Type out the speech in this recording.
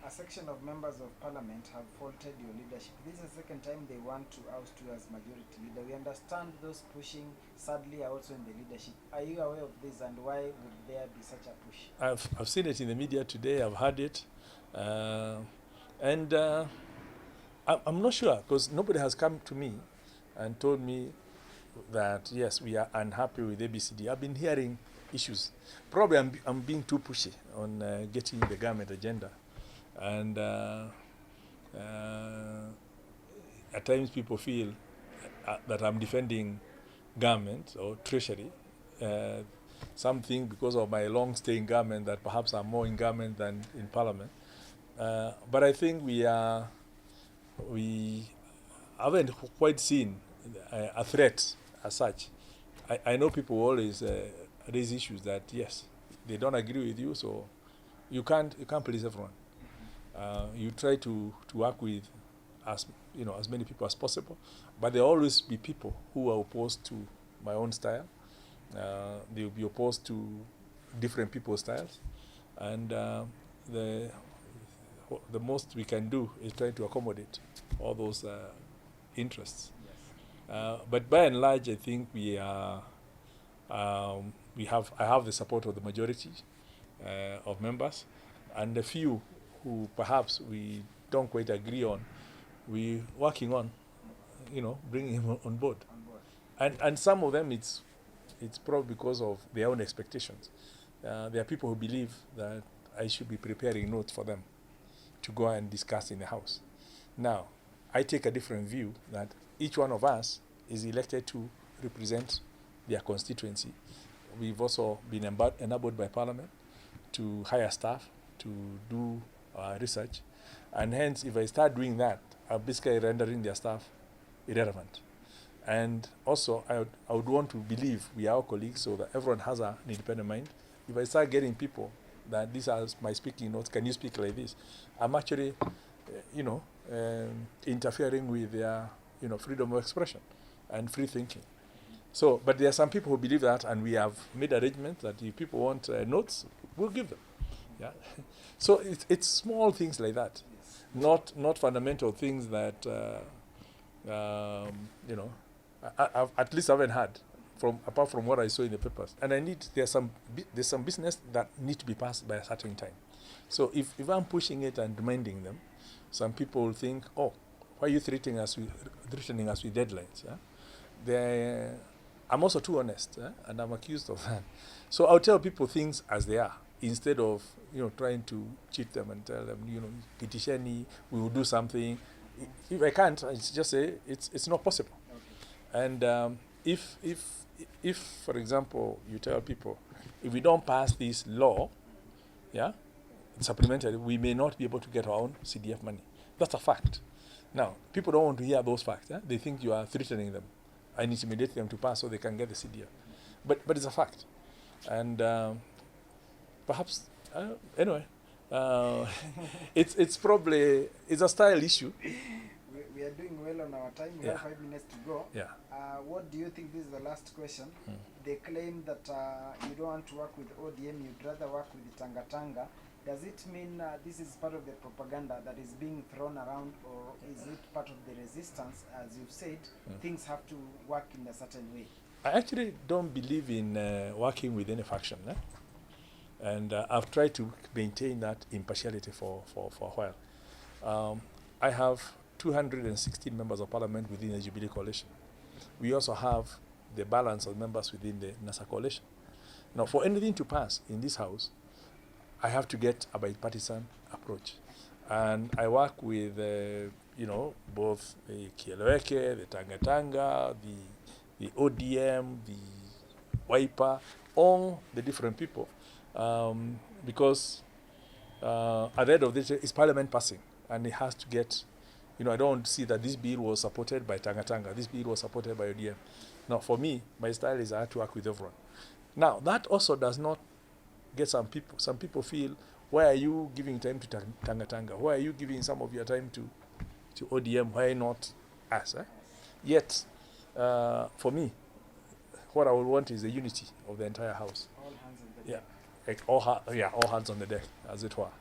A section of members of parliament have faulted your leadership. This is the second time they want to oust you as majority leader. We understand those pushing, sadly, are also in the leadership. Are you aware of this, and why would there be such a push? I've seen it in the media today. I've heard it, and I'm not sure, because nobody has come to me and told me that yes, we are unhappy with ABCD. I've been hearing issues. Probably I'm being too pushy on getting the government agenda, and at times people feel that I'm defending government or treasury. Something because of my long stay in government, that perhaps I'm more in government than in parliament. But I think we haven't quite seen a threat as such. I know people always raise issues that yes, they don't agree with you, so you can't please everyone. You try to work with as many people as possible, but there will always be people who are opposed to my own style. They will be opposed to different people's styles, and the most we can do is try to accommodate all those interests. Yes. But by and large, I think I have the support of the majority of members, and a few who perhaps we don't quite agree on, we're working on, bringing him on board. And some of them, it's probably because of their own expectations. There are people who believe that I should be preparing notes for them to go and discuss in the House. Now, I take a different view, that each one of us is elected to represent their constituency. We've also been enabled by Parliament to hire staff to do research, and hence, if I start doing that, I'm basically rendering their staff irrelevant. And also, I would want to believe we are all colleagues, so that everyone has an independent mind. If I start getting people that these are my speaking notes, can you speak like this? I'm actually, interfering with their, freedom of expression and free thinking. So, but there are some people who believe that, and we have made arrangements that if people want notes, we'll give them. Yeah. So it's small things like that, not fundamental things that, at least I haven't had, apart from what I saw in the papers. And there's some business that need to be passed by a certain time. So if I'm pushing it and demanding them, some people will think, oh, why are you threatening us with deadlines? Yeah? I'm also too honest, and I'm accused of that. So I'll tell people things as they are, instead of trying to cheat them and tell them, petitioni, we will do something. If I can't, I just say it's not possible. Okay. And if for example you tell people, if we don't pass this law, supplementary, we may not be able to get our own CDF money. That's a fact. Now, people don't want to hear those facts. They think you are threatening them and intimidate them to pass so they can get the CDF. But it's a fact. And perhaps, anyway, it's probably a style issue. We are doing well on our time. We have 5 minutes to go. Yeah. What do you think? This is the last question. They claim that you don't want to work with ODM, you'd rather work with the Tanga. Does it mean this is part of the propaganda that is being thrown around, or is it part of the resistance? As you've said, things have to work in a certain way. I actually don't believe in working with any faction. And I've tried to maintain that impartiality for a while. I have 216 members of parliament within the Jubilee coalition. We also have the balance of members within the NASA coalition. Now, for anything to pass in this House, I have to get a bipartisan approach. And I work with, both the Kieleweke, the Tanga, the ODM, the Wiper, all the different people. Because at the end of this, it's parliament passing, and it has to get, I don't see that this bill was supported by Tanga, this bill was supported by ODM. Now, for me, my style is I have to work with everyone. Now, that also does not get some people. Some people feel, why are you giving time to Tanga? Why are you giving some of your time to ODM? Why not us? Yet, for me, what I would want is the unity of the entire House. All hands on the deck. Like all hands on the deck, as it were.